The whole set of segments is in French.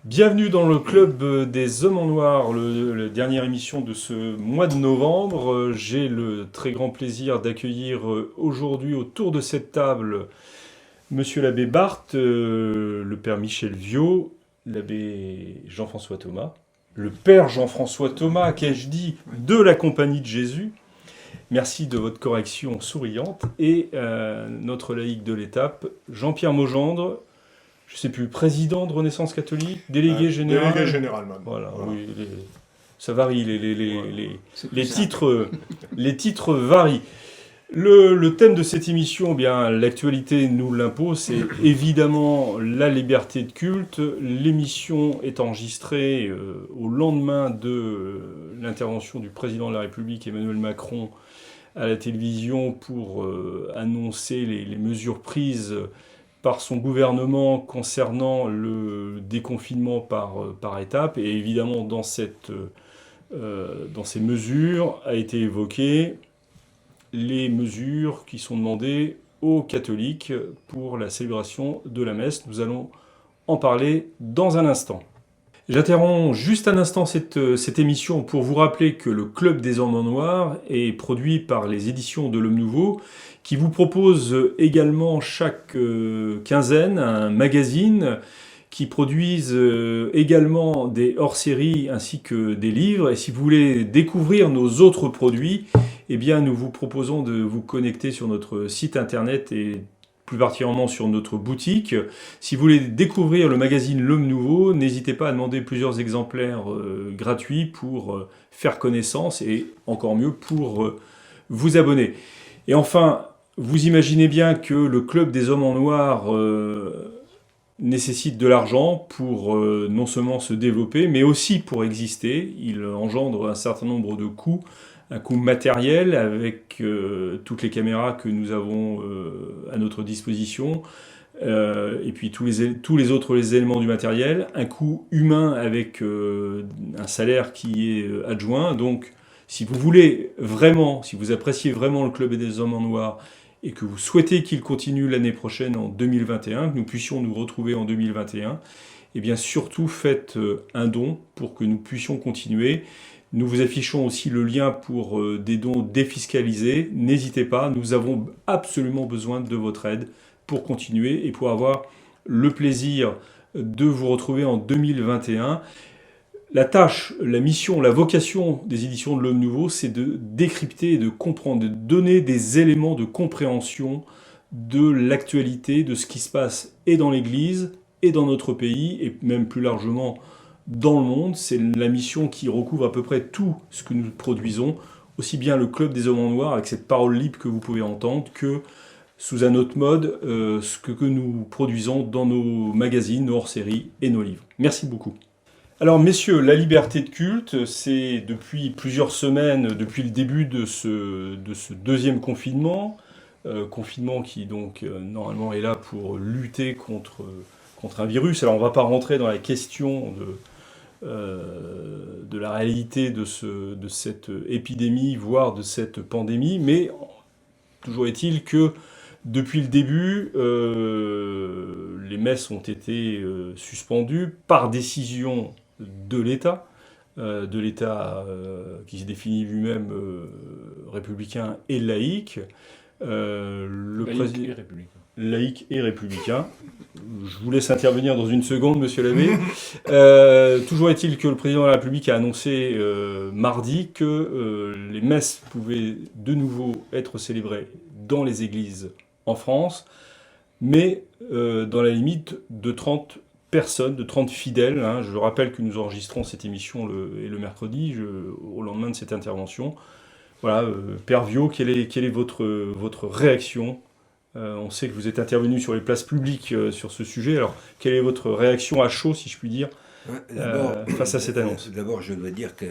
Bienvenue dans le club des Hommes en Noir, la dernière émission de ce mois de novembre. J'ai le très grand plaisir d'accueillir aujourd'hui autour de cette table Monsieur l'abbé Barthes, le père Michel Viau, l'abbé Jean-François Thomas, le père Jean-François Thomas, qu'ai-je dit, de la Compagnie de Jésus. Merci de votre correction souriante. Et notre laïc de l'étape, Jean-Pierre Maugendre, je ne sais plus, président de Renaissance catholique, délégué général. Délégué général, même. Voilà, Voilà. oui, ça varie, C'est les plus simple. titres, les titres varient. Le thème de cette émission, eh bien, l'actualité nous l'impose, c'est évidemment la liberté de culte. L'émission est enregistrée au lendemain de l'intervention du président de la République, Emmanuel Macron, à la télévision pour annoncer les mesures prises par son gouvernement concernant le déconfinement par étapes. Et évidemment, dans ces mesures a été évoqué les mesures qui sont demandées aux catholiques pour la célébration de la messe. Nous allons en parler dans un instant. J'interromps juste un instant cette émission pour vous rappeler que le Club des Hommes en Noir est produit par les éditions de l'Homme Nouveau, qui vous propose également chaque quinzaine un magazine qui produisent également des hors-séries ainsi que des livres. Et si vous voulez découvrir nos autres produits, eh bien, nous vous proposons de vous connecter sur notre site internet et plus particulièrement sur notre boutique. Si vous voulez découvrir le magazine L'Homme Nouveau, n'hésitez pas à demander plusieurs exemplaires gratuits pour faire connaissance et encore mieux pour vous abonner. Et enfin, vous imaginez bien que le Club des Hommes en Noir nécessite de l'argent pour non seulement se développer, mais aussi pour exister. Il engendre un certain nombre de coûts, un coût matériel avec toutes les caméras que nous avons à notre disposition, et puis tous les autres éléments du matériel, un coût humain avec un salaire qui est adjoint. Donc, si vous voulez vraiment, si vous appréciez vraiment le Club des Hommes en Noir, et que vous souhaitez qu'il continue l'année prochaine en 2021, que nous puissions nous retrouver en 2021, eh bien surtout faites un don pour que nous puissions continuer. Nous vous affichons aussi le lien pour des dons défiscalisés. N'hésitez pas, nous avons absolument besoin de votre aide pour continuer et pour avoir le plaisir de vous retrouver en 2021. La tâche, la mission, la vocation des éditions de l'Homme Nouveau, c'est de décrypter et de comprendre, de donner des éléments de compréhension de l'actualité, de ce qui se passe et dans l'Église, et dans notre pays, et même plus largement dans le monde. C'est la mission qui recouvre à peu près tout ce que nous produisons, aussi bien le Club des Hommes en Noir, avec cette parole libre que vous pouvez entendre, que sous un autre mode, ce que nous produisons dans nos magazines, nos hors-séries et nos livres. Merci beaucoup. Alors messieurs, la liberté de culte, c'est depuis plusieurs semaines, depuis le début de ce deuxième confinement, confinement qui donc normalement est là pour lutter contre un virus. Alors on ne va pas rentrer dans la question de la réalité de cette épidémie, voire de cette pandémie, mais toujours est-il que depuis le début, les messes ont été suspendues par décision de l'État qui se définit lui-même républicain et laïque. Laïque et républicain. Laïque et républicain. Je vous laisse intervenir dans une seconde, monsieur l'abbé. Toujours est-il que le président de la République a annoncé mardi que les messes pouvaient de nouveau être célébrées dans les églises en France, mais dans la limite de 30 personnes, de 30 fidèles. Hein. Je rappelle que nous enregistrons cette émission le mercredi, au lendemain de cette intervention. Voilà, Père Viau, quelle est votre réaction ? On sait que vous êtes intervenu sur les places publiques sur ce sujet. Alors, quelle est votre réaction à chaud, si je puis dire, face à cette annonce ? D'abord, je dois dire que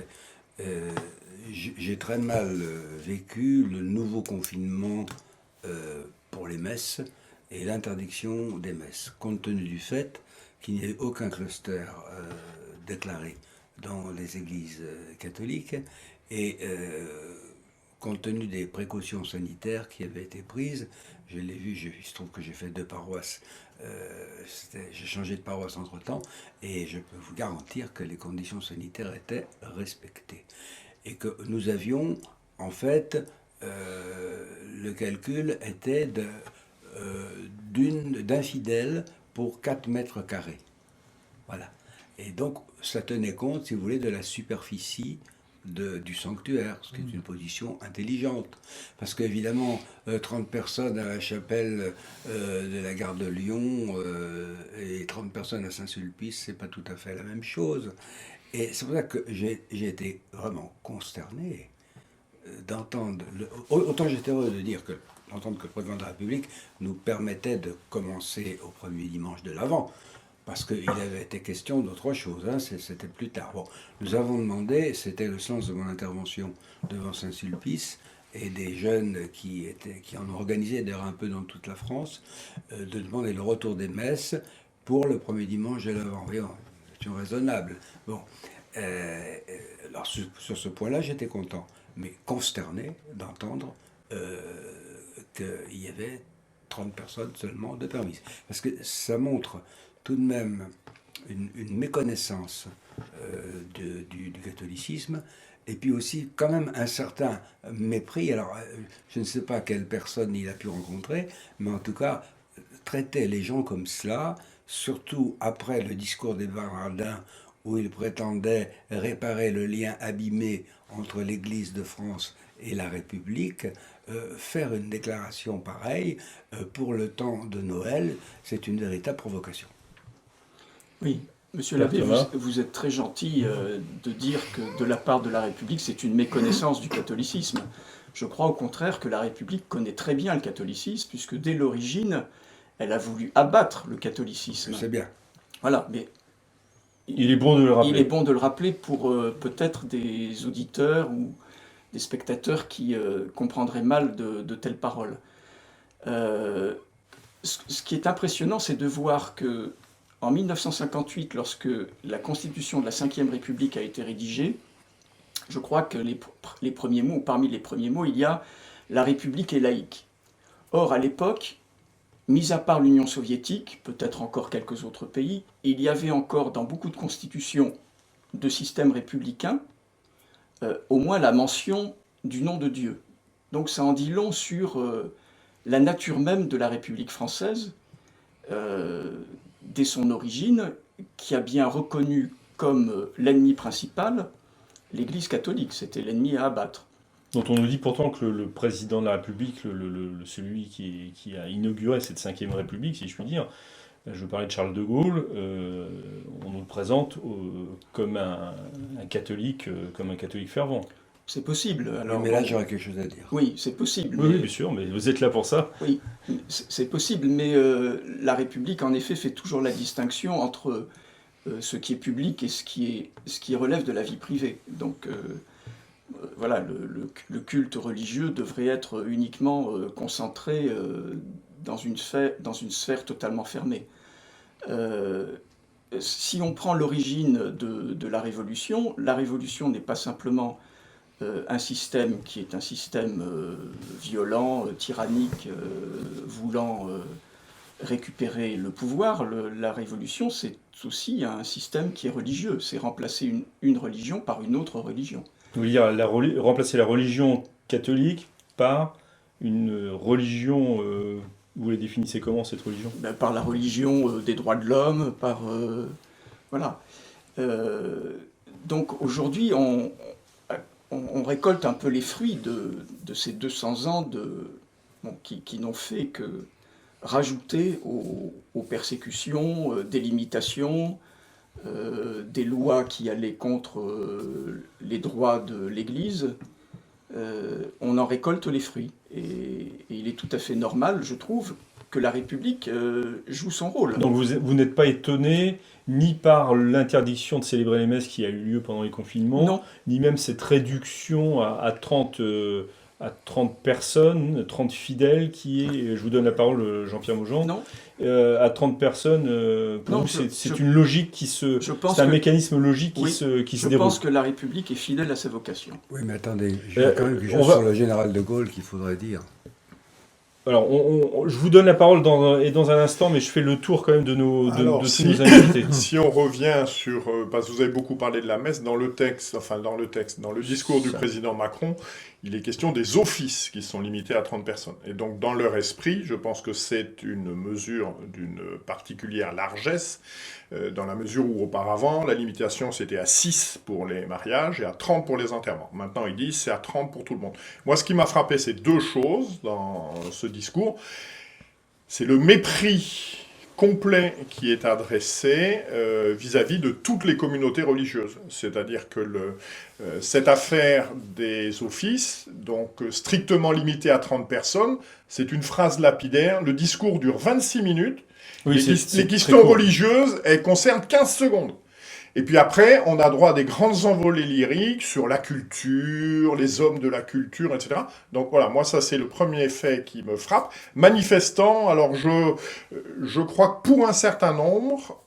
j'ai très mal vécu le nouveau confinement pour les messes et l'interdiction des messes, compte tenu du fait qu'il n'y ait aucun cluster déclaré dans les églises catholiques et compte tenu des précautions sanitaires qui avaient été prises, je l'ai vu, il se trouve que j'ai fait 2 paroisses, j'ai changé de paroisse entre-temps, et je peux vous garantir que les conditions sanitaires étaient respectées. Et que nous avions, en fait, le calcul était d'un fidèle pour 4 mètres carrés. Voilà. Et donc, ça tenait compte, si vous voulez, de la superficie du sanctuaire, ce qui est une position intelligente. Parce qu'évidemment, 30 personnes à la chapelle de la gare de Lyon et 30 personnes à Saint-Sulpice, c'est pas tout à fait la même chose. Et c'est pour ça que j'ai été vraiment consterné d'entendre... Autant j'étais heureux de dire d'entendre que le président de la République nous permettait de commencer au premier dimanche de l'Avent, parce qu'il avait été question d'autre chose, hein, c'était plus tard. Bon, nous avons demandé, c'était le sens de mon intervention devant Saint-Sulpice, et des jeunes qui en ont organisé d'ailleurs un peu dans toute la France, de demander le retour des messes pour le premier dimanche de l'Avent. Voyons, c'est raisonnable. Bon, alors sur ce point-là, j'étais content, mais consterné d'entendre qu'il y avait 30 personnes seulement de permises. Parce que ça montre tout de même une méconnaissance du catholicisme, et puis aussi quand même un certain mépris. Alors, je ne sais pas quelle personne il a pu rencontrer, mais en tout cas, traiter les gens comme cela, surtout après le discours des Bernardins, où il prétendait réparer le lien abîmé entre l'Église de France et la République, faire une déclaration pareille pour le temps de Noël, c'est une véritable provocation. Oui, monsieur l'abbé, vous êtes très gentil de dire que de la part de la République, c'est une méconnaissance du catholicisme. Je crois au contraire que la République connaît très bien le catholicisme, puisque dès l'origine, elle a voulu abattre le catholicisme. C'est bien. Voilà, mais il est bon de le rappeler. Il est bon de le rappeler pour peut-être des auditeurs ou des spectateurs qui comprendraient mal de telles paroles. Ce qui est impressionnant, c'est de voir que en 1958, lorsque la Constitution de la Ve République a été rédigée, je crois que les premiers mots, ou parmi les premiers mots, il y a « la République est laïque ». Or, à l'époque, mis à part l'Union soviétique, peut-être encore quelques autres pays, il y avait encore dans beaucoup de constitutions de systèmes républicains, au moins la mention du nom de Dieu. Donc ça en dit long sur la nature même de la République française, dès son origine, qui a bien reconnu comme l'ennemi principal l'Église catholique. C'était l'ennemi à abattre. Dont on nous dit pourtant que le président de la République, celui qui a inauguré cette 5e République, si je puis dire, je parlais de Charles de Gaulle, on nous le présente comme un catholique fervent. C'est possible. Alors, mais là, j'aurais quelque chose à dire. Oui, c'est possible. Oui, bien sûr, mais vous êtes là pour ça. Oui, c'est possible, mais la République, en effet, fait toujours la distinction entre ce qui est public et ce qui relève de la vie privée. Donc, voilà, le culte religieux devrait être uniquement concentré dans une sphère totalement fermée. Si on prend l'origine de la Révolution n'est pas simplement un système qui est un système violent, tyrannique, voulant récupérer le pouvoir. La Révolution, c'est aussi un système qui est religieux. C'est remplacer une religion par une autre religion. Vous voulez dire remplacer la religion catholique par une religion... vous la définissez comment, cette religion ? Par la religion des droits de l'homme, par... voilà. Donc aujourd'hui, on récolte un peu les fruits de ces 200 ans qui n'ont fait que rajouter aux persécutions, des limitations, des lois qui allaient contre les droits de l'Église. On en récolte les fruits. Et il est tout à fait normal, je trouve, que la République joue son rôle. Donc vous n'êtes pas étonné ni par l'interdiction de célébrer les messes qui a eu lieu pendant les confinements, non. Ni même cette réduction à à 30 personnes, 30 fidèles, je vous donne la parole, Jean-Pierre Maujean. Non. À 30 personnes, pour vous, c'est une logique c'est un mécanisme logique qui se déroule. Je pense que la République est fidèle à sa vocation. Oui, mais attendez, il y a quand même quelque chose sur le général de Gaulle qu'il faudrait dire. Alors, je vous donne la parole dans un instant, mais je fais le tour quand même de tous nos invités. Si on revient sur, parce que vous avez beaucoup parlé de la messe, dans le discours du président Macron, il est question des offices qui sont limités à 30 personnes. Et donc, dans leur esprit, je pense que c'est une mesure d'une particulière largesse, dans la mesure où auparavant, la limitation c'était à 6 pour les mariages et à 30 pour les enterrements. Maintenant, ils disent c'est à 30 pour tout le monde. Moi, ce qui m'a frappé, c'est deux choses dans ce discours. C'est le mépris complet qui est adressé vis-à-vis de toutes les communautés religieuses. C'est-à-dire que cette affaire des offices, donc strictement limitée à 30 personnes, c'est une phrase lapidaire. Le discours dure 26 minutes. Oui, les questions religieuses, elles concernent 15 secondes. Et puis après, on a droit à des grandes envolées lyriques sur la culture, les hommes de la culture, etc. Donc voilà, moi ça c'est le premier fait qui me frappe. Manifestant, alors je crois que pour un certain nombre,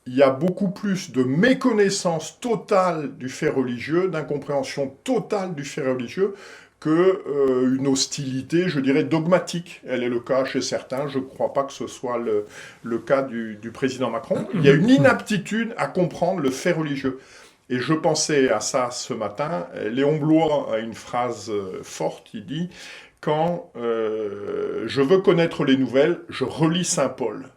il y a beaucoup plus de méconnaissance totale du fait religieux, d'incompréhension totale du fait religieux, qu'une hostilité, je dirais, dogmatique. Elle est le cas chez certains, je ne crois pas que ce soit le cas du président Macron. Il y a une inaptitude à comprendre le fait religieux. Et je pensais à ça ce matin. Léon Bloy a une phrase forte, il dit « Quand je veux connaître les nouvelles, je relis Saint Paul ».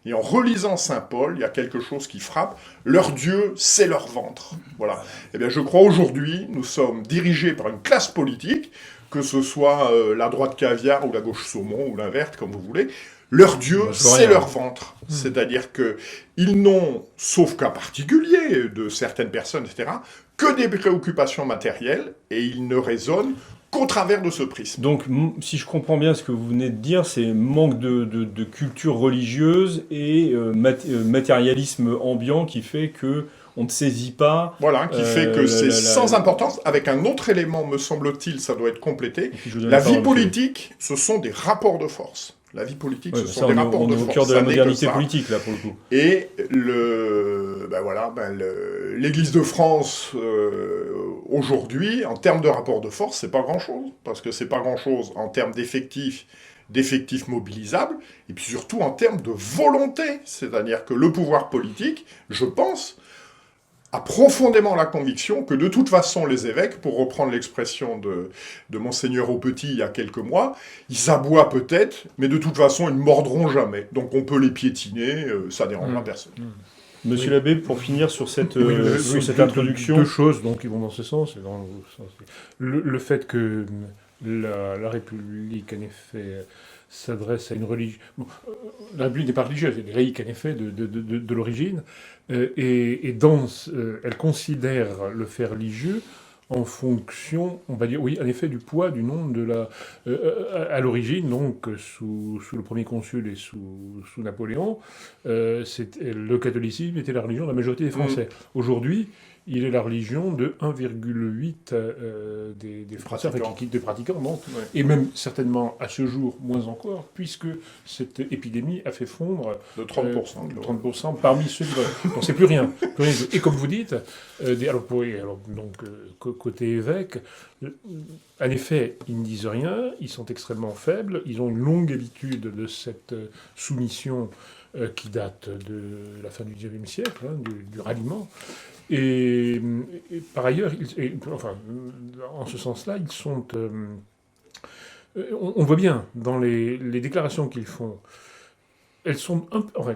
Et en relisant Saint Paul, il y a quelque chose qui frappe. Leur Dieu, c'est leur ventre. Voilà. Eh bien, je crois aujourd'hui, nous sommes dirigés par une classe politique, que ce soit la droite caviar ou la gauche saumon ou la verte, comme vous voulez. Leur Dieu, c'est leur ventre. C'est-à-dire qu'ils n'ont, sauf cas particulier de certaines personnes, etc., que des préoccupations matérielles, et ils ne raisonnent qu'au travers de ce prisme. Donc, si je comprends bien ce que vous venez de dire, c'est manque de culture religieuse et matérialisme ambiant qui fait que on ne saisit pas... Voilà, qui fait que c'est sans importance. Avec un autre élément, me semble-t-il, ça doit être complété. La vie politique, ce sont des rapports de force. La vie politique, ce sont des rapports de force. On est au cœur de la modernité politique, là, pour le coup. Et l'Église de France, aujourd'hui, en termes de rapport de force, c'est pas grand-chose. Parce que c'est pas grand-chose en termes d'effectifs mobilisables, et puis surtout en termes de volonté. C'est-à-dire que le pouvoir politique, je pense, a profondément la conviction que de toute façon les évêques, pour reprendre l'expression de Monseigneur Aupetit il y a quelques mois, ils aboient peut-être, mais de toute façon ils ne mordront jamais. Donc on peut les piétiner, ça dérangera personne. Monsieur l'abbé, pour finir sur cette introduction... Deux choses donc, qui vont dans ce sens. Le fait que la République, en effet, s'adresse à une religion... la République n'est pas religieuse, elle est laïque, en effet, de l'origine, et elle considère le fait religieux en fonction, on va dire, oui, en effet, du poids du nombre de la... à l'origine, donc, sous le premier consul et sous Napoléon, le catholicisme était la religion de la majorité des Français. Aujourd'hui, il est la religion de 1,8 des Français, des pratiquants, non, et même certainement à ce jour, moins encore, puisque cette épidémie a fait fondre de 30%, 30% parmi ceux qui... Donc c'est plus rien. Et comme vous dites, côté évêque, en effet, ils ne disent rien, ils sont extrêmement faibles, ils ont une longue habitude de cette soumission qui date de la fin du XIXe siècle, du ralliement. Et par ailleurs, en ce sens-là, ils sont... on voit bien dans les déclarations qu'ils font, elles sont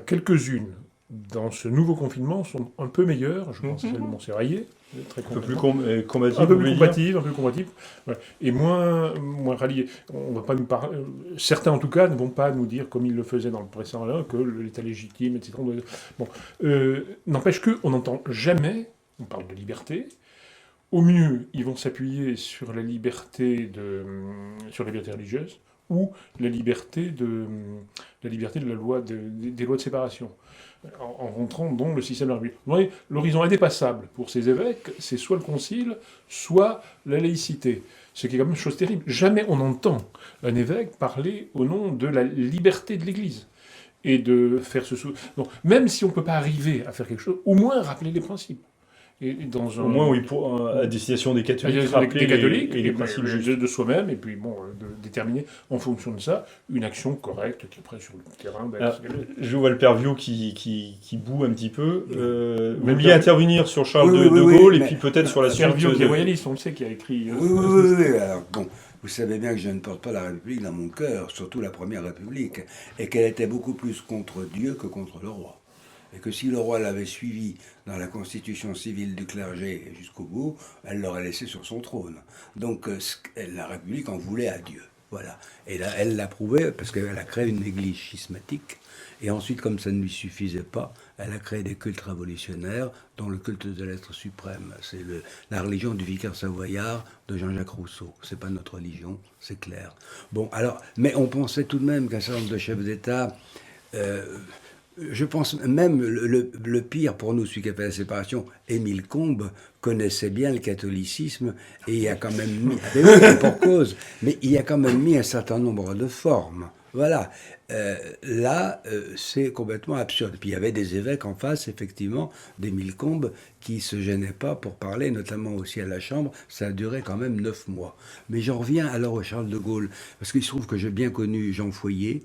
quelques-unes dans ce nouveau confinement sont un peu meilleures. Je pense à celle de Montserrat, très un peu plus combative, un peu plus combative, voilà. Et moins ralliée. On va pas nous certains en tout cas ne vont pas nous dire, comme ils le faisaient dans le précédent, que l'État légitime, etc. Bon, n'empêche qu'on n'entend jamais, on parle de liberté. Au mieux, ils vont s'appuyer sur la liberté religieuse ou la liberté la liberté de la loi des lois de séparation, en rentrant dans le système de la République. Vous voyez, l'horizon indépassable pour ces évêques, c'est soit le concile, soit la laïcité. Ce qui est quand même une chose terrible. Jamais on entend un évêque parler au nom de la liberté de l'Église. Et de faire ce... Donc, même si on ne peut pas arriver à faire quelque chose, au moins rappeler les principes. Et dans un... Au moins, oui, à destination des catholiques, des catholiques, les principes justes. De soi-même, et puis bon, de déterminer en fonction de ça une action correcte qui après sur le terrain. Je vois le père Viau qui boue un petit peu. Vous vouliez intervenir sur Charles de Gaulle et puis peut-être sur la suite. Père Viau qui est royaliste, on le sait, qui a écrit. Oui. Alors, bon, vous savez bien que je ne porte pas la République dans mon cœur, surtout la Première République, et qu'elle était beaucoup plus contre Dieu que contre le roi. Et que si le roi l'avait suivi dans la constitution civile du clergé jusqu'au bout, elle l'aurait laissé sur son trône. Donc la République en voulait à Dieu. Voilà. Et là, elle l'a prouvé parce qu'elle a créé une église schismatique. Et ensuite, comme ça ne lui suffisait pas, elle a créé des cultes révolutionnaires, dont le culte de l'être suprême. C'est la religion du vicaire savoyard de Jean-Jacques Rousseau. C'est pas notre religion, c'est clair. Bon, alors, mais on pensait tout de même qu'un certain nombre de chefs d'État... je pense même le pire pour nous, celui qui a fait la séparation, Émile Combes, connaissait bien le catholicisme et il a quand même mis, pour cause, mais il a quand même mis un certain nombre de formes. Voilà. Là, c'est complètement absurde. Puis il y avait des évêques en face, effectivement, d'Émile Combes, qui se gênaient pas pour parler, notamment aussi à la Chambre. Ça a duré quand même 9 mois. Mais j'en reviens alors au Charles de Gaulle, parce qu'il se trouve que j'ai bien connu Jean Foyer,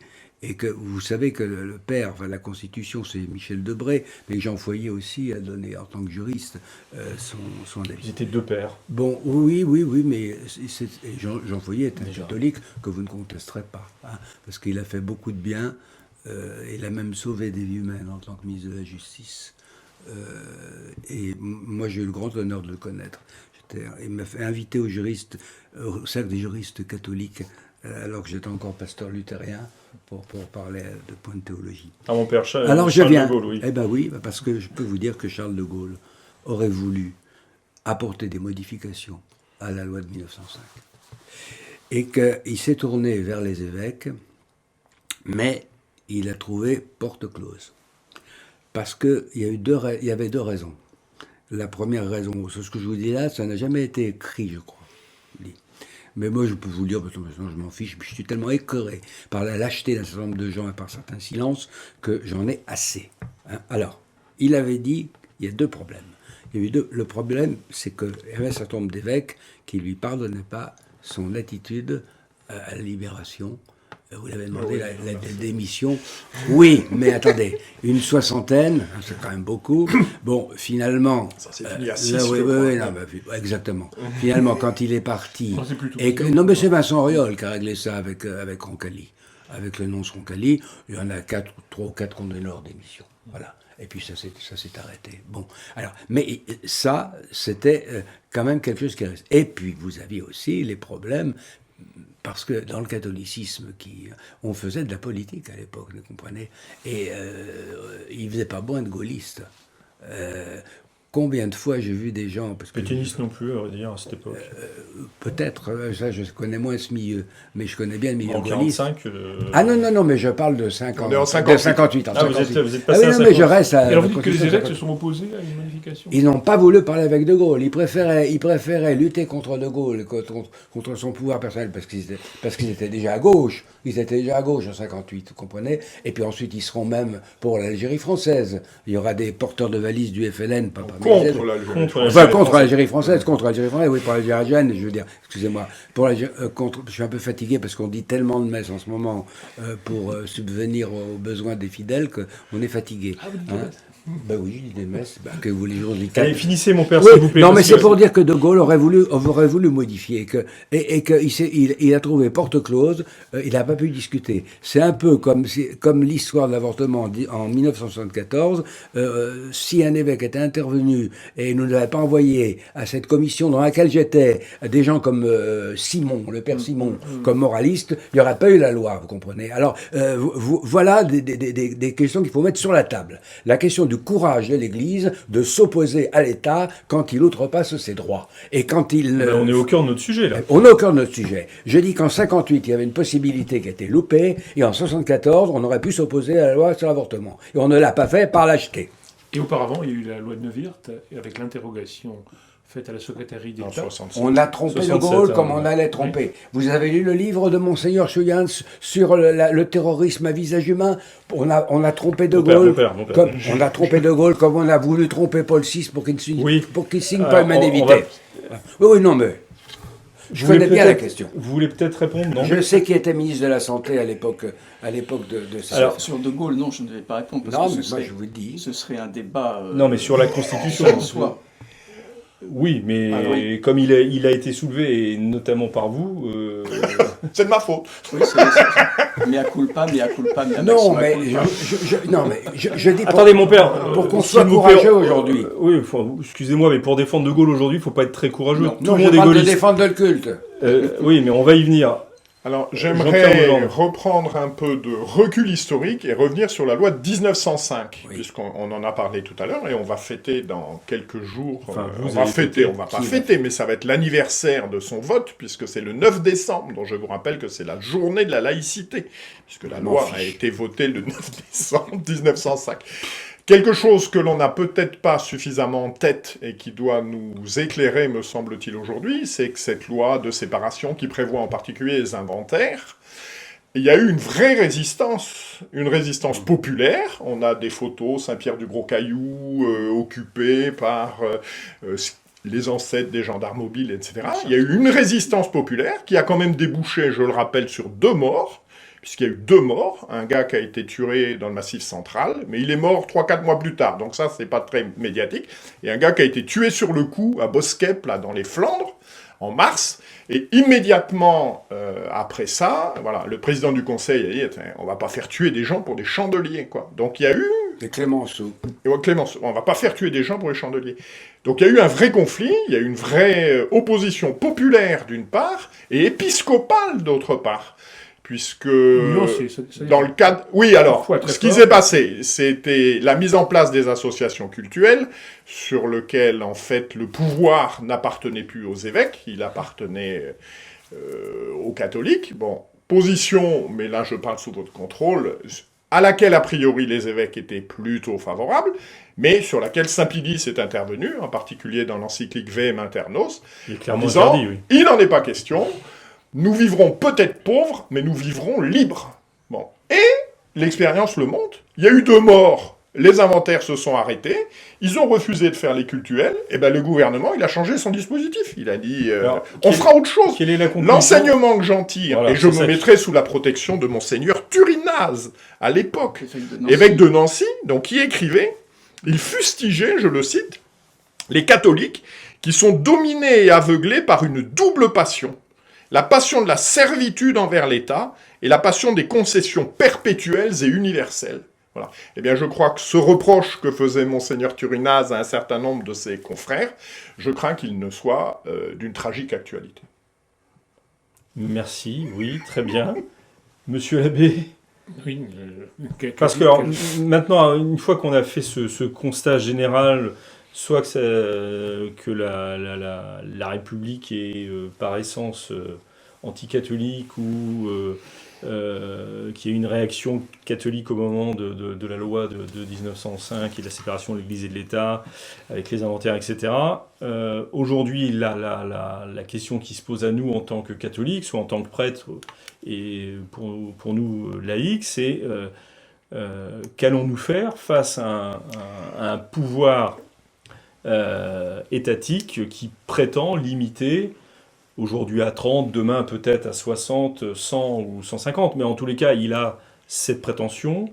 et que vous savez que le père, enfin la Constitution, c'est Michel Debré, mais Jean Foyer aussi a donné, en tant que juriste, son avis. Ils étaient deux pères. Bon, oui, mais Jean Foyer est un catholique que vous ne contesterez pas, hein, parce qu'il a fait beaucoup de bien, il a même sauvé des vies humaines en tant que ministre de la Justice. Et moi, j'ai eu le grand honneur de le connaître. Il m'a fait inviter au cercle des juristes catholiques, alors que j'étais encore pasteur luthérien, pour parler de points de théologie. Ah, mon père Charles, alors, Charles je viens. de Gaulle, oui. Eh bien oui, parce que je peux vous dire que Charles de Gaulle aurait voulu apporter des modifications à la loi de 1905. Et qu'il s'est tourné vers les évêques, mais il a trouvé porte close. Parce qu'il y avait deux raisons. La première raison, c'est ce que je vous dis là, ça n'a jamais été écrit, je crois. Mais moi, je peux vous le dire, parce que maintenant, je m'en fiche, je suis tellement écœuré par la lâcheté d'un certain nombre de gens et par certains silences que j'en ai assez. Hein. Alors, il avait dit, il y a deux problèmes. Le problème, c'est qu'il y avait un certain nombre d'évêques qui ne lui pardonnaient pas son attitude à la libération. Vous l'avez demandé, la démission. Oui, mais attendez, une soixantaine, c'est quand même beaucoup. Bon, finalement... Ça s'est fini à 6, exactement. Finalement, quand il est parti... Non, mais c'est Vincent Auriol qui a réglé ça avec Roncalli. Avec le nonce Roncalli, il y en a 3 ou 4 qui ont donné leur démission. Voilà. Et puis ça s'est arrêté. Bon, alors, mais ça, c'était quand même quelque chose qui reste. Et puis, vous aviez aussi les problèmes... Parce que dans le catholicisme, on faisait de la politique à l'époque, vous comprenez, et il ne faisait pas bon être gaulliste. Combien de fois j'ai vu des gens... Pétainiste non plus, à vrai dire, à cette époque. Peut-être, ça je connais moins ce milieu, mais je connais bien le milieu en gaulliste. 45 Ah non, mais je parle de 50. On est en 58. 58. Ah, vous êtes passé à 50. Mais je reste à... Alors vous dites que les évêques se sont opposés à une modification ? Ils n'ont pas voulu parler avec De Gaulle. Ils préféraient lutter contre De Gaulle, contre son pouvoir personnel, parce qu'ils étaient déjà à gauche. Ils étaient déjà à gauche en 58, vous comprenez ? Et puis ensuite, ils seront même pour l'Algérie française. Il y aura des porteurs de valises du FLN, pas contre l'Algérie française. Enfin, contre l'Algérie française, oui, pour l'Algérie algérienne, je veux dire, excusez-moi. Je suis un peu fatigué parce qu'on dit tellement de messes en ce moment pour subvenir aux besoins des fidèles qu'on est fatigué. Ah, vous dites hein. Ben oui, je dis des messes. Que vous les jours Allez, finissez, mon père, oui, s'il vous plaît. Non, mais c'est pour dire que De Gaulle aurait voulu modifier et qu'il a trouvé porte close, il n'a pas pu discuter. C'est un peu comme l'histoire de l'avortement en 1974. Si un évêque était intervenu et nous n'avait pas envoyé à cette commission dans laquelle j'étais des gens comme Simon, le père Simon, comme moraliste, il n'y aurait pas eu la loi, vous comprenez. Alors, voilà des questions qu'il faut mettre sur la table. La question du du courage de l'Église de s'opposer à l'État quand il outrepasse ses droits. Et quand il... Ben, on est au cœur de notre sujet, là. On est au cœur de notre sujet. Je dis qu'en 58, il y avait une possibilité qui a été loupée, et en 74, on aurait pu s'opposer à la loi sur l'avortement. Et on ne l'a pas fait par lâcheté. Et auparavant, il y a eu la loi de Neuwirth, avec l'interrogation faite à la secrétaire En d'État. 67. On a trompé de 67, Gaulle comme hein, on allait tromper. Vous avez lu le livre de Monseigneur Chuyans sur le terrorisme à visage humain? On a trompé de Gaulle. Mon père. Comme, on a trompé de Gaulle comme on a voulu tromper Paul VI pour qu'il ne signe, Oui. pour qu'il signe Alors, pas une main on d'éviter. Oui, non, mais je Vous voulez connais bien la peut-être- question. Vous voulez peut-être répondre, non? Je sais qui était ministre de la Santé à l'époque de ça. Alors, Sur De Gaulle, non, je ne vais pas répondre, parce non, que mais ce moi serait, je vous le dis. ce serait un débat Non, mais sur la Constitution. en soi. Oui, mais Ah, oui. comme il a été soulevé, et notamment par vous, C'est de ma faute. Oui, mea culpa, mea Non, maxima mais culpa. je dis pour, attendez, mon père. pour qu'on s'il soit vous plaît, courageux aujourd'hui. Oui, excusez-moi, mais pour défendre De Gaulle aujourd'hui, il ne faut pas être très courageux. Tout Non, le je monde est parle de gaulliste. défendre le culte. Oui, mais on va y venir. Alors, Jean-Pierre j'aimerais Legendre. reprendre un peu de recul historique et revenir sur la loi de 1905, Oui. puisqu'on en a parlé tout à l'heure, et on va fêter dans quelques jours. Enfin, on vous va allez fêter, fêter. on va pas Qui va fêter, mais ça va être l'anniversaire de son vote, puisque c'est le 9 décembre, dont je vous rappelle que c'est la journée de la laïcité, puisque la Je m'en loi fiche. a été votée le 9 décembre 1905. Quelque chose que l'on n'a peut-être pas suffisamment en tête et qui doit nous éclairer, me semble-t-il, aujourd'hui, c'est que cette loi de séparation qui prévoit en particulier les inventaires, il y a eu une vraie résistance, une résistance populaire. On a des photos, Saint-Pierre-du-Gros-Caillou, occupé par les ancêtres des gendarmes mobiles, etc. Il y a eu une résistance populaire qui a quand même débouché, je le rappelle, sur 2 morts, puisqu'il y a eu 2 morts, un gars qui a été tué dans le Massif central, mais il est mort 3-4 mois plus tard, donc ça, c'est pas très médiatique, et un gars qui a été tué sur le coup à Boskep, là, dans les Flandres, en mars, et immédiatement après ça, voilà, le président du Conseil a dit « on va pas faire tuer des gens pour des chandeliers », quoi. Donc il y a eu... C'est Clémenceau. Clémence, on va pas faire tuer des gens pour les chandeliers. Donc il y a eu un vrai conflit, il y a eu une vraie opposition populaire d'une part, et épiscopale d'autre part. Puisque dans le cadre... Oui, alors, Parfois très ce qui fort. s'est passé, c'était la mise en place des associations cultuelles, sur lequel, en fait, le pouvoir n'appartenait plus aux évêques, il appartenait aux catholiques. Bon, position, mais là je parle sous votre contrôle, à laquelle, a priori, les évêques étaient plutôt favorables, mais sur laquelle Saint-Pidis est intervenu, en particulier dans l'encyclique Vehem Internos, Il est en clairement disant interdit, oui. « il n'en est pas question, nous vivrons peut-être pauvres, mais nous vivrons libres. » Bon. Et l'expérience le montre. Il y a eu 2 morts, les inventaires se sont arrêtés, ils ont refusé de faire les cultuels, et ben le gouvernement, il a changé son dispositif. Il a dit Alors, on fera autre chose. Quelle est la conclusion? L'enseignement que j'en tire, Voilà, et je c'est me ça. mettrai sous la protection de Monseigneur Turinaz, à l'époque, Évêque de Nancy. évêque de Nancy, donc qui écrivait, il fustigeait, je le cite, les catholiques qui sont dominés et aveuglés par une double passion. La passion de la servitude envers l'État et la passion des concessions perpétuelles et universelles. Voilà. Eh bien, je crois que ce reproche que faisait Monseigneur Turinaz à un certain nombre de ses confrères, je crains qu'il ne soit d'une tragique actualité. Merci, oui, très bien. Monsieur l'abbé. Oui, Parce que alors, maintenant, une fois qu'on a fait ce constat général, soit que la République est par essence anticatholique ou qu'il y a eu une réaction catholique au moment de la loi de 1905 et de la séparation de l'Église et de l'État, avec les inventaires, etc. Aujourd'hui, la question qui se pose à nous en tant que catholiques, soit en tant que prêtres, et pour nous laïcs, c'est qu'allons-nous faire face à un pouvoir étatique qui prétend limiter, aujourd'hui à 30, demain peut-être à 60, 100 ou 150, mais en tous les cas, il a cette prétention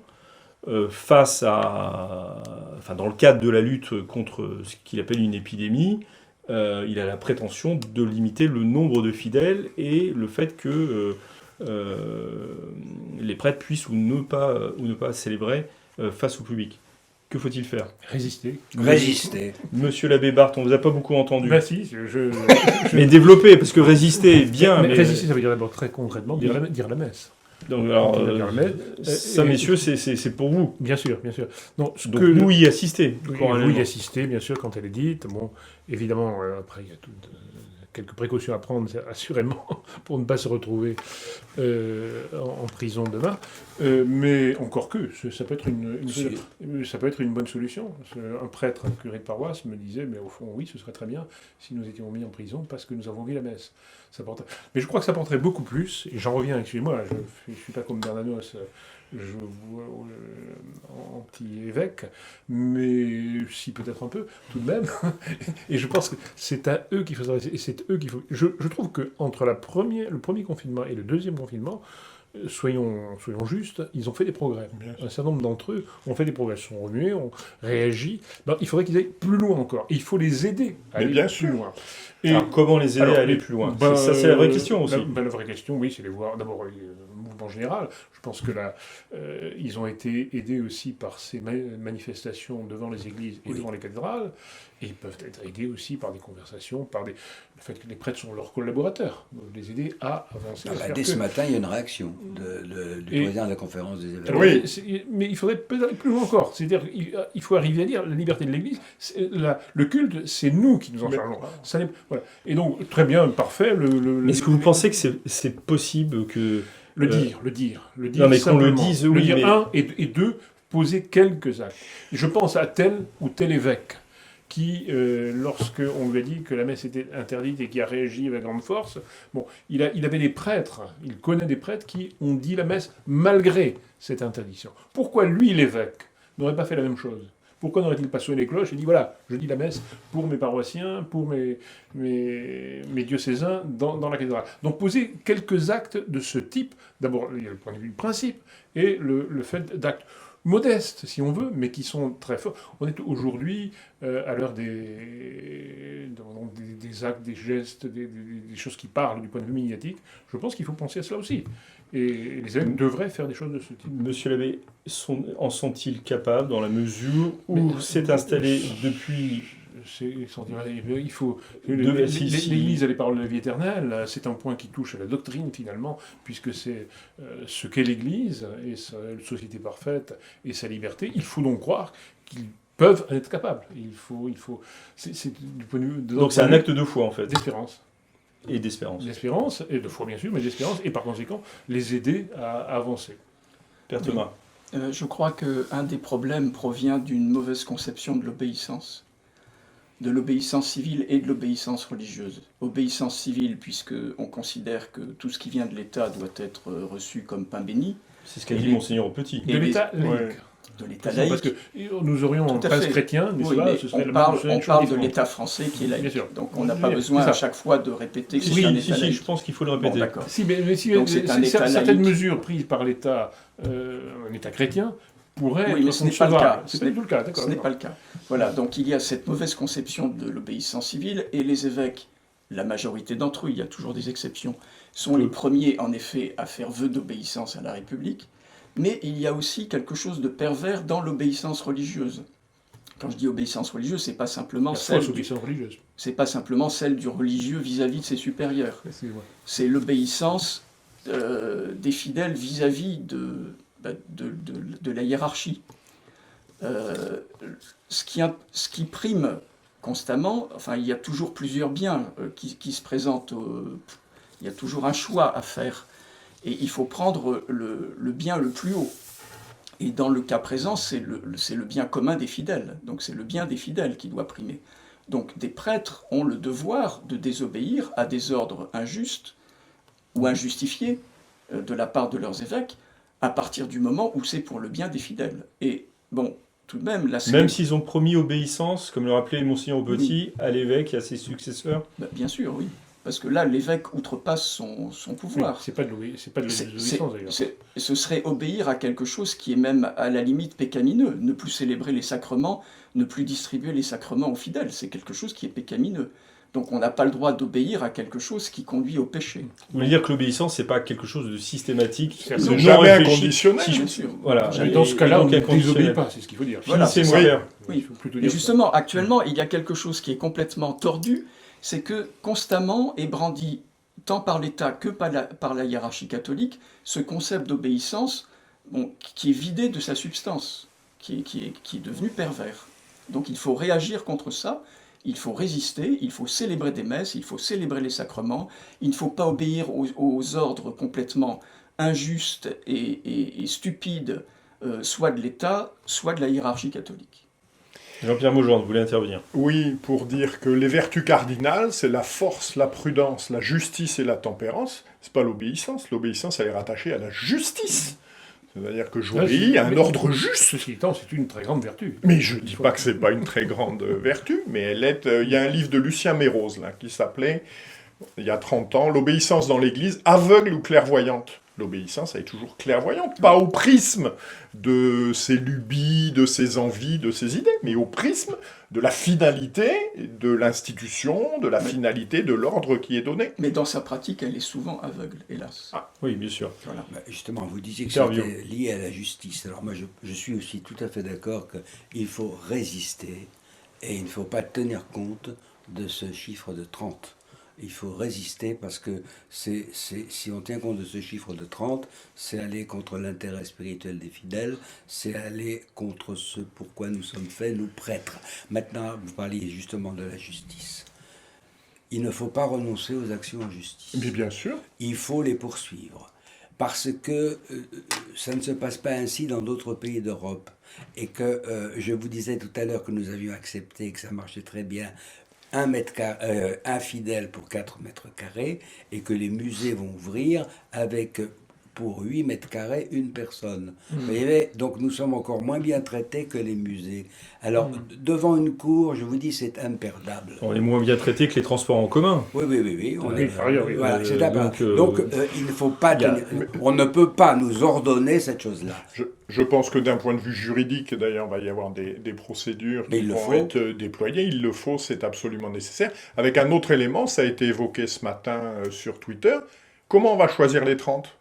face à... Enfin, dans le cadre de la lutte contre ce qu'il appelle une épidémie, il a la prétention de limiter le nombre de fidèles et le fait que les prêtres puissent ou ne pas célébrer face au public. Que faut-il faire? Résister. Résister. Monsieur l'abbé Barthes, on vous a pas beaucoup entendu. Bah si, Mais développer, parce que résister, bien, mais... Résister, ça veut dire d'abord très concrètement dire la messe. Donc, alors, Quand il va vers la messe. ça, Et- messieurs, c'est pour vous. Bien sûr, bien sûr. Non, ce Donc que nous y assister. oui, corrélalement. vous y assistez, bien sûr, quand elle est dite. Bon, évidemment, après, il y a quelques précautions à prendre, assurément, pour ne pas se retrouver en prison demain. Mais encore que, ça peut être ça peut être une bonne solution. Un prêtre, un curé de paroisse me disait, mais au fond, oui, ce serait très bien si nous étions mis en prison parce que nous avons vu la messe. Mais je crois que ça porterait beaucoup plus, et j'en reviens, excusez-moi, je ne suis pas comme Bernanos, je vois anti-évêque, mais si peut-être un peu, tout de même. Et je pense que c'est à eux qu'il faut s'adresser, et c'est eux qu'il faut... Je trouve qu'entre le premier confinement et le deuxième confinement, soyons justes, ils ont fait des progrès. Un certain nombre d'entre eux ont fait des progrès, sont remués, ont réagi. Ben, il faudrait qu'ils aillent plus loin encore. Il faut les aider à Mais aller bien plus sûr. loin. Et Alors, comment les aider alors, à aller plus loin ben, Ça, c'est la vraie question aussi. La vraie question, oui, c'est les voir. D'abord, le mouvement général. Je pense que là, ils ont été aidés aussi par ces manifestations devant les églises et devant les cathédrales. Et ils peuvent être aidés aussi par des conversations, le fait que les prêtres sont leurs collaborateurs. Donc, les aider à avancer. à faire Dès que- ce matin, il y a une réaction du Et- président de la conférence des évêques. Alors, Oui. mais il faudrait peut-être aller plus loin encore. C'est-à-dire qu'il faut arriver à dire la liberté de l'Église, le culte, c'est nous qui nous en Mais- chargeons. Ça voilà. Et donc, très bien, parfait. Est-ce que vous pensez que c'est possible que... Le dire. Non, mais qu'on le simplement. dise, oui, dire, mais- un, et deux, poser quelques actes. Je pense à tel ou tel évêque qui, lorsqu'on lui a dit que la messe était interdite et qui a réagi avec grande force, bon, il avait des prêtres, il connaît des prêtres qui ont dit la messe malgré cette interdiction. Pourquoi lui, l'évêque, n'aurait pas fait la même chose ? Pourquoi n'aurait-il pas sonné les cloches et dit voilà, je dis la messe pour mes paroissiens, pour mes diocésains dans la cathédrale. Donc poser quelques actes de ce type, d'abord il y a le point de vue du principe et le fait d'actes modestes si on veut, mais qui sont très forts. On est aujourd'hui à l'heure des actes, des gestes, des choses qui parlent du point de vue médiatique. Je pense qu'il faut penser à cela aussi. Et les évêques devraient faire des choses de ce type. Monsieur l'abbé, en sont-ils capables dans la mesure où Mais- c'est installé depuis... Il faut. Si- L'Église a les paroles de la vie éternelle. C'est un point qui touche à la doctrine finalement, puisque c'est ce qu'est l'Église et sa société parfaite et sa liberté. Il faut donc croire qu'ils peuvent en être capables. C'est du point de vue. Donc c'est un acte de foi en fait, d'espérance, et d'espérance. d'espérance et de foi bien sûr, mais d'espérance et par conséquent les aider à avancer. Père Thomas. Je crois qu'un des problèmes provient d'une mauvaise conception de l'obéissance civile et de l'obéissance religieuse. Obéissance civile, puisqu'on considère que tout ce qui vient de l'État doit être reçu comme pain béni, C'est ce qu'a dit Monseigneur Petit. De l'État laïque. de l'État Parce laïque. que nous aurions un Tout à prince fait. chrétien, n'est-ce Oui, pas mais ce serait on une parle chose de différente. l'État français qui est Bien laïque. sûr. Donc on n'a Oui, pas c'est besoin ça. à chaque fois de répéter que c'est Oui, un si, État si, laïque. je pense qu'il faut le Bon, répéter. d'accord. Mais si Donc c'est un État certaines laïque. mesures prises par l'État, un État chrétien, pourraient Oui, mais être ce n'est pas le concevables. cas. C'est Ce pas n'est- du tout le cas, d'accord. Ce n'est pas le cas. Voilà, donc il y a cette mauvaise conception de l'obéissance civile, et les évêques, la majorité d'entre eux, il y a toujours des exceptions, sont les premiers en effet à faire vœu d'obéissance à la République, mais il y a aussi quelque chose de pervers dans l'obéissance religieuse. Quand je dis obéissance religieuse, c'est pas simplement La celle fausse du, obéissance religieuse. c'est pas simplement celle du religieux vis-à-vis de ses supérieurs. Excusez-moi. C'est l'obéissance des fidèles vis-à-vis de la hiérarchie. Ce qui prime constamment, enfin il y a toujours plusieurs biens qui se présentent, il y a toujours un choix à faire, et il faut prendre le bien le plus haut. Et dans le cas présent, c'est le bien commun des fidèles, donc c'est le bien des fidèles qui doit primer. Donc des prêtres ont le devoir de désobéir à des ordres injustes ou injustifiés de la part de leurs évêques, à partir du moment où c'est pour le bien des fidèles. Et bon, tout de même, là, Même s'ils ont promis obéissance, comme le rappelait Monseigneur Petit, à l'évêque et à ses successeurs. bien sûr, oui. Parce que là, l'évêque outrepasse son pouvoir. C'est pas de l'obéissance d'ailleurs. Ce serait obéir à quelque chose qui est même à la limite pécamineux. Ne plus célébrer les sacrements, ne plus distribuer les sacrements aux fidèles, c'est quelque chose qui est pécamineux. Donc on n'a pas le droit d'obéir à quelque chose qui conduit au péché. Vous voulez dire que l'obéissance, c'est pas quelque chose de systématique, C'est de non, non jamais réfléchi. inconditionnel. Si je- Bien sûr. Voilà. Mais dans ce cas-là, Et on donc ne inconditionnel. désobéit pas, c'est ce qu'il faut dire. Voilà, Finissez-moi, oui. Père. Oui. Il faut plutôt Et dire ça. justement, actuellement, il y a quelque chose qui est complètement tordu, c'est que constamment est brandi tant par l'État que par la hiérarchie catholique, ce concept d'obéissance qui est vidé de sa substance, qui est devenu pervers. Donc il faut réagir contre ça, il faut résister, il faut célébrer des messes, il faut célébrer les sacrements, il ne faut pas obéir aux ordres complètement injustes et stupides, soit de l'État, soit de la hiérarchie catholique. Jean-Pierre Maugeant, vous voulez intervenir? Oui, pour dire que les vertus cardinales, c'est la force, la prudence, la justice et la tempérance. C'est pas l'obéissance. L'obéissance, elle est rattachée à la justice. C'est-à-dire que j'obéis à un ordre juste. Ceci étant, c'est une très grande vertu. Mais je dis pas que c'est pas une très grande vertu, mais elle est. Il y a un livre de Lucien Mérose là qui s'appelait, il y a 30 ans, l'obéissance dans l'Église, aveugle ou clairvoyante. L'obéissance, elle est toujours clairvoyante, pas au prisme de ses lubies, de ses envies, de ses idées, mais au prisme de la finalité de l'institution, de la finalité de l'ordre qui est donné. Mais dans sa pratique, elle est souvent aveugle, hélas. Oui, bien sûr. Voilà. Justement, vous disiez que Servio. c'était lié à la justice. Alors moi, je suis aussi tout à fait d'accord qu'il faut résister et il ne faut pas tenir compte de ce chiffre de 30. Il faut résister parce que si on tient compte de ce chiffre de 30, c'est aller contre l'intérêt spirituel des fidèles, c'est aller contre ce pourquoi nous sommes faits, nous prêtres. Maintenant, vous parliez justement de la justice. Il ne faut pas renoncer aux actions en justice. Mais bien sûr. Il faut les poursuivre. Parce que ça ne se passe pas ainsi dans d'autres pays d'Europe. Et que je vous disais tout à l'heure que nous avions accepté, que ça marchait très bien, un fidèle pour 4 mètres carrés, et que les musées vont ouvrir avec, pour 8 mètres carrés, une personne. Vous voyez, donc nous sommes encore moins bien traités que les musées. Alors, devant une cour, je vous dis, c'est imperdable. On est moins bien traité que les transports en commun. Oui. Par ailleurs, oui. Voilà, c'est imperdable. donc, Donc, il ne faut pas on ne peut pas nous ordonner cette chose-là. Je pense que d'un point de vue juridique, d'ailleurs, il va y avoir des procédures Mais qui il le vont faut. être déployées. Il le faut, c'est absolument nécessaire. Avec un autre élément, ça a été évoqué ce matin sur Twitter. Comment on va choisir les 30 ?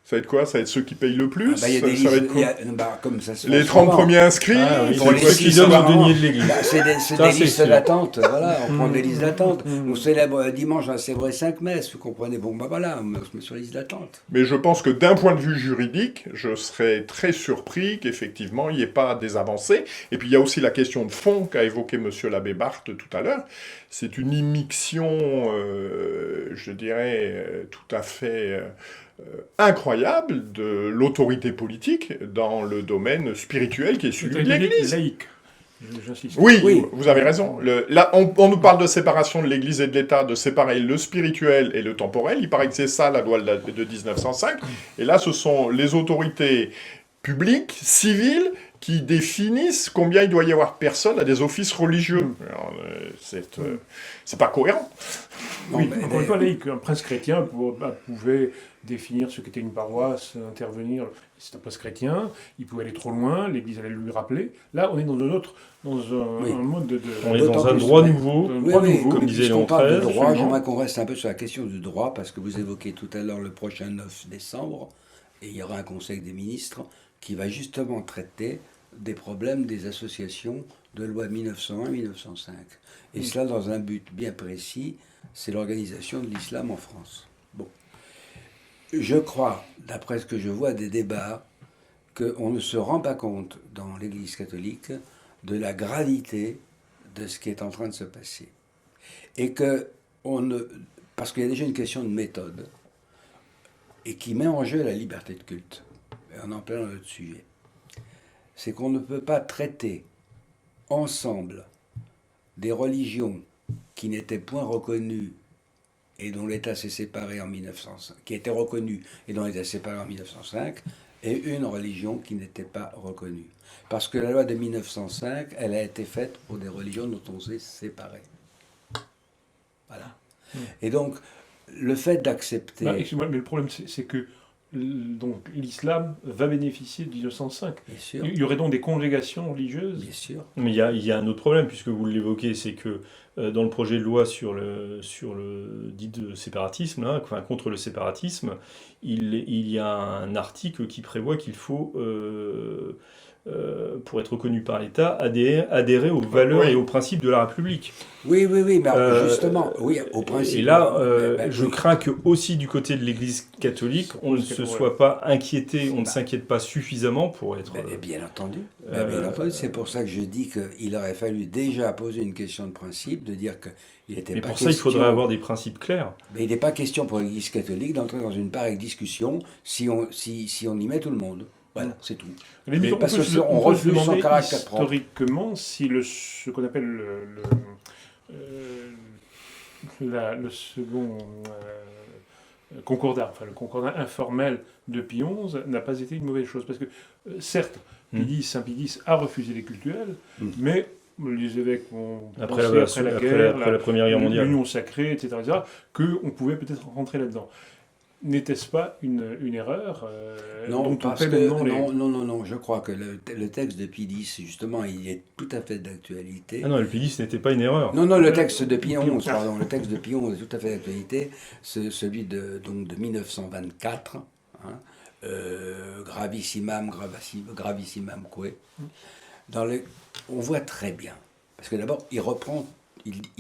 Ça va être quoi ? Ça va être ceux qui payent le plus ? Il y a des Ça va listes, être quoi comme ça se Les passe 30 souvent. premiers inscrits Oui, pour c'est les ceux qui six donnent par au an. denier de l'église. C'est Ça, des c'est listes sûr. d'attente, voilà, on prend des listes d'attente. On célèbre dimanche, c'est vrai, 5 messes, vous comprenez, bon bah voilà, on se met sur les listes d'attente. Mais je pense que d'un point de vue juridique, je serais très surpris qu'effectivement il n'y ait pas des avancées. Et puis il y a aussi la question de fond qu'a évoqué monsieur l'abbé Barthes tout à l'heure. C'est une immixtion, je dirais, tout à fait incroyable de l'autorité politique dans le domaine spirituel qui est celui de l'Église. Laïque, j'insiste. Oui, vous avez raison. Là, on nous parle de séparation de l'Église et de l'État, de séparer le spirituel et le temporel. Il paraît que c'est ça la loi de 1905. Et là, ce sont les autorités publiques, civiles, qui définissent combien il doit y avoir personne à des offices religieux. Alors, c'est pas cohérent. Oui, Non, mais encore une fois, laïque, un prince chrétien pouvait définir ce qu'était une paroisse, intervenir. C'est un prince chrétien, il pouvait aller trop loin, l'Église allait lui rappeler. Là, on est dans un mode de On est D'autant dans un plus, droit ouais. nouveau. droit nouveau, comme disait puisqu'on Léon parle de XIII, droit, absolument. j'aimerais qu'on reste un peu sur la question du droit, parce que vous évoquez tout à l'heure le prochain 9 décembre, et il y aura un conseil des ministres qui va justement traiter des problèmes des associations de loi 1901-1905. Et cela dans un but bien précis, c'est l'organisation de l'islam en France. Bon. Je crois, d'après ce que je vois des débats, qu'on ne se rend pas compte dans l'Église catholique de la gravité de ce qui est en train de se passer. Et que parce qu'il y a déjà une question de méthode, et qui met en jeu la liberté de culte. Et on est en plein dans notre sujet. C'est qu'on ne peut pas traiter ensemble des religions qui n'étaient point reconnues et dont l'État s'est séparé en 1905, qui étaient reconnues et dont l'État s'est séparé en 1905, et une religion qui n'était pas reconnue. Parce que la loi de 1905, elle a été faite pour des religions dont on s'est séparé. Voilà. Et donc, le fait d'accepter... Excusez-moi, mais le problème, c'est que donc l'islam va bénéficier de 1905. Bien sûr, Il y aurait donc des congrégations religieuses. bien sûr. Mais il y a un autre problème, puisque vous l'évoquez, c'est que dans le projet de loi sur le dit de séparatisme, là, enfin, contre le séparatisme, il y a un article qui prévoit qu'il faut, pour être reconnu par l'État, adhérer aux valeurs et aux principes de la République. Oui, mais justement, oui, au principe. Et là, je crains que aussi du côté de l'Église catholique, on ne se soit pas inquiété, on ne s'inquiète pas suffisamment pour être... Bien entendu. Bien entendu, c'est pour ça que je dis qu'il aurait fallu déjà poser une question de principe, de dire qu'il n'était pas question... Mais pour ça, il faudrait avoir des principes clairs. Mais il n'est pas question pour l'Église catholique d'entrer dans une pareille discussion si on y met tout le monde. Voilà, c'est tout. Mais parce on qu'on peut se refuse son demander caractère propre. historiquement si ce qu'on appelle le second concordat, enfin le concordat informel de Pie XI n'a pas été une mauvaise chose. Parce que, certes, Saint Pie X a refusé les cultuels, mais les évêques ont après pensé, la Première Guerre mondiale, l'union sacrée, etc., qu'on pouvait peut-être rentrer là-dedans. N'était-ce pas une erreur Non, parce que non, je crois que le texte de Pie X, justement, il est tout à fait d'actualité. Ah non, le Pie X n'était pas une erreur. Non, le texte de Pie XI, pardon, le texte de Pie XI est tout à fait d'actualité, celui de 1924, hein, gravissimam que. On voit très bien, parce que d'abord, il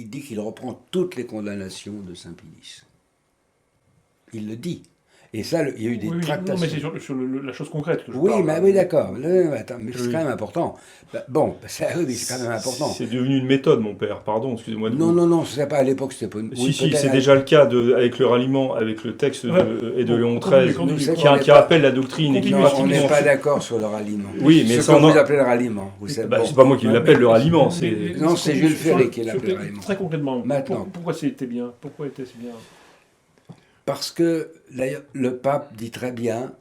dit qu'il reprend toutes les condamnations de Saint Pie X. Il le dit. Et ça, il y a eu des tractations. Non, mais c'est sur la chose concrète que je parle. Mais oui, d'accord. Attends, mais c'est quand même important. C'est quand même important. C'est devenu une méthode, mon père. Pardon, excusez-moi. Non, c'est pas à l'époque, c'était pas une... Si, c'est déjà le cas avec le ralliement, avec le texte de Léon XIII, qui rappelle la doctrine. On n'est pas d'accord sur le ralliement. Oui, mais ça, vous appelez le ralliement. C'est pas moi qui l'appelle le ralliement. Non, c'est Jules Ferry qui l'appelle le ralliement. Très concrètement, maintenant. Pourquoi c'était bien? Pourquoi était-ce bien? Parce que le pape dit très bien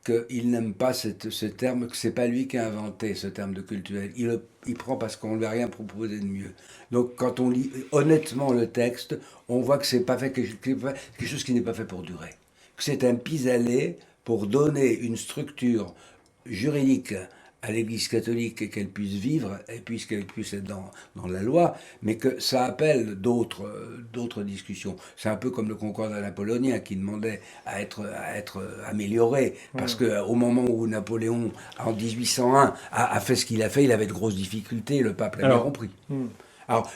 qu'il n'aime pas ce terme, que c'est pas lui qui a inventé ce terme de cultuel. Il prend parce qu'on ne lui a rien proposé de mieux. Donc quand on lit honnêtement le texte, on voit que c'est pas fait quelque chose qui n'est pas fait pour durer. Que c'est un pis-aller pour donner une structure juridique à l'Église catholique et qu'elle puisse vivre, et puisqu'elle puisse être dans la loi, mais que ça appelle d'autres discussions. C'est un peu comme le concordat napoléonien qui demandait à être amélioré, parce qu'au moment où Napoléon, en 1801, a fait ce qu'il a fait, il avait de grosses difficultés, le pape l'a bien compris. Alors,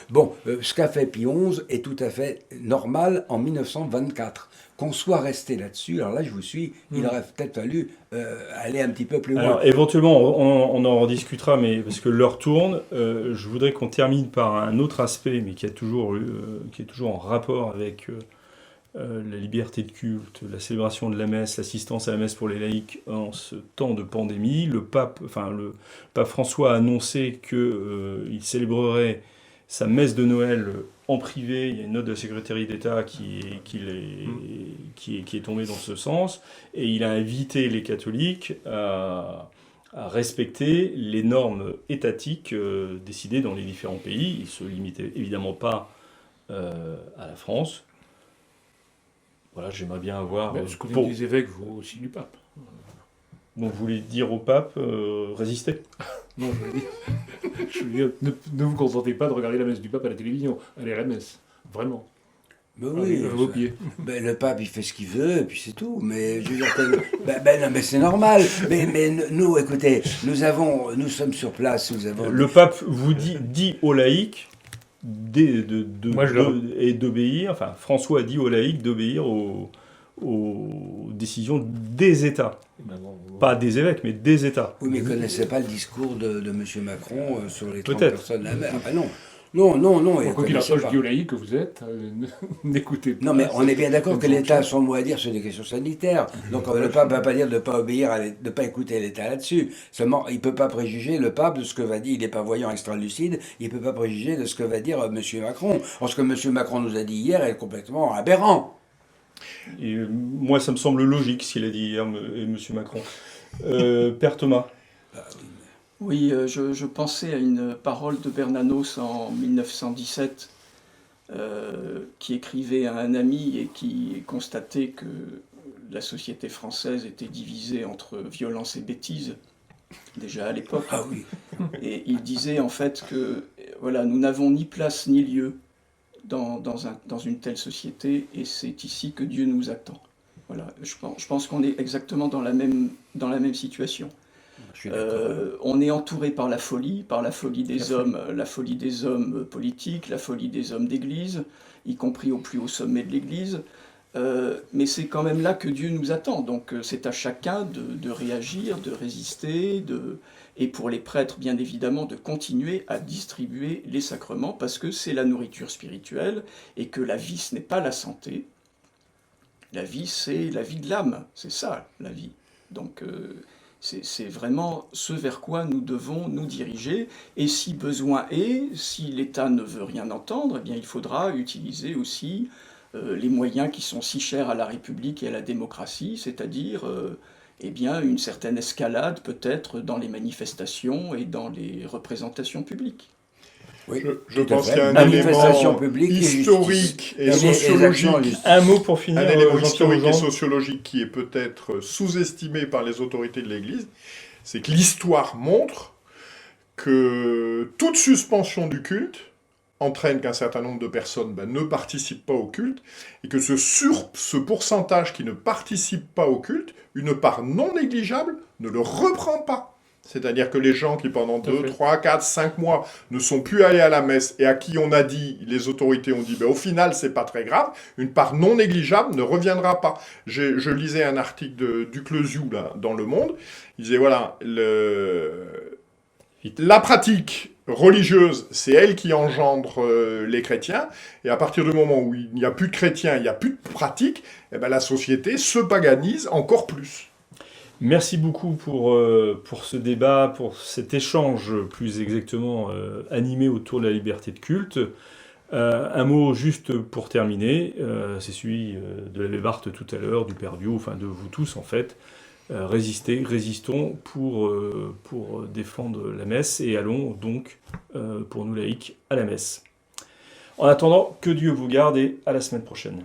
ce qu'a fait Pie XI est tout à fait normal en 1924. Qu'on soit resté là-dessus, alors là je vous suis, il aurait peut-être fallu aller un petit peu plus loin. Alors éventuellement on en rediscutera, mais parce que l'heure tourne, je voudrais qu'on termine par un autre aspect, mais qui est toujours en rapport avec la liberté de culte, la célébration de la messe, l'assistance à la messe pour les laïcs en ce temps de pandémie. Le pape François a annoncé qu'il célébrerait sa messe de Noël en privé. Il y a une note de la secrétaire d'État qui est tombée dans ce sens, et il a invité les catholiques à respecter les normes étatiques décidées dans les différents pays. Il ne se limitait évidemment pas à la France. Voilà, j'aimerais bien avoir... ce que disent les évêques vaut aussi du pape. Donc vous voulez dire au pape, résistez? Non, je veux dire, ne vous contentez pas de regarder la messe du pape à la télévision. Allez à la messe, vraiment. Ben oui, vos pieds. Le pape il fait ce qu'il veut et puis c'est tout. Mais je veux dire non, mais c'est normal. Mais nous, écoutez, nous sommes sur place. Le pape vous dit aux laïcs d'obéir. Enfin, François a dit aux laïcs d'obéir aux décisions des États. Pas des évêques, mais des États. Oui, mais ils ne connaissaient pas le discours de M. Macron sur les 30 personnes. Ah ben non. Non. Quoi qu'il en soit, je dis aux laïcs que vous êtes, n'écoutez pas. Non, mais on est bien d'accord que l'État a son mot à dire sur des questions sanitaires. Donc le pape ne va pas dire de ne pas obéir, de ne pas écouter l'État là-dessus. Seulement, il ne peut pas préjuger le pape de ce que va dire, il n'est pas voyant extra-lucide, il ne peut pas préjuger de ce que va dire M. Macron. Or, ce que M. Macron nous a dit hier est complètement aberrant. Et moi, ça me semble logique, ce qu'il a dit hier, M. Macron. Père Thomas. Oui, je pensais à une parole de Bernanos en 1917 qui écrivait à un ami et qui constatait que la société française était divisée entre violence et bêtise, déjà à l'époque. Ah oui. Et il disait en fait que voilà, nous n'avons ni place ni lieu dans une telle société, et c'est ici que Dieu nous attend. Voilà, je pense qu'on est exactement dans la même situation. Je suis d'accord. On est entouré par la folie des hommes, politiques, la folie des hommes d'église, y compris au plus haut sommet de l'église. Mais c'est quand même là que Dieu nous attend. Donc c'est à chacun de réagir, de résister, et pour les prêtres, bien évidemment, de continuer à distribuer les sacrements, parce que c'est la nourriture spirituelle, et que la vie, ce n'est pas la santé. La vie, c'est la vie de l'âme. C'est ça, la vie. Donc c'est vraiment ce vers quoi nous devons nous diriger. Et si besoin est, si l'État ne veut rien entendre, eh bien, il faudra utiliser aussi les moyens qui sont si chers à la République et à la démocratie, c'est-à-dire eh bien, une certaine escalade peut-être dans les manifestations et dans les représentations publiques. Oui, Je tout à pense fait. qu'il y a un Manifestation élément publique et historique et justice. sociologique. Et justice. Un mot pour finir, Un élément Jean-Pierre historique et Legendre. sociologique qui est peut-être sous-estimé par les autorités de l'Église, c'est que l'histoire montre que toute suspension du culte entraîne qu'un certain nombre de personnes ne participent pas au culte, et que ce pourcentage qui ne participe pas au culte, une part non négligeable, ne le reprend pas. C'est-à-dire que les gens qui pendant 2, 3, 4, 5 mois ne sont plus allés à la messe et à qui on a dit, les autorités ont dit, au final c'est pas très grave, une part non négligeable ne reviendra pas. Je lisais un article de Duclesiou là, dans Le Monde, il disait voilà, la pratique religieuse, c'est elle qui engendre les chrétiens, et à partir du moment où il n'y a plus de chrétiens, il n'y a plus de pratique, eh ben, la société se paganise encore plus. Merci beaucoup pour ce débat, pour cet échange plus exactement animé autour de la liberté de culte. Un mot juste pour terminer, c'est celui de l'abbé Barthes tout à l'heure, du Père Viau, enfin de vous tous en fait. Résistons pour défendre la messe, et allons donc, pour nous laïcs, à la messe. En attendant, que Dieu vous garde, et à la semaine prochaine.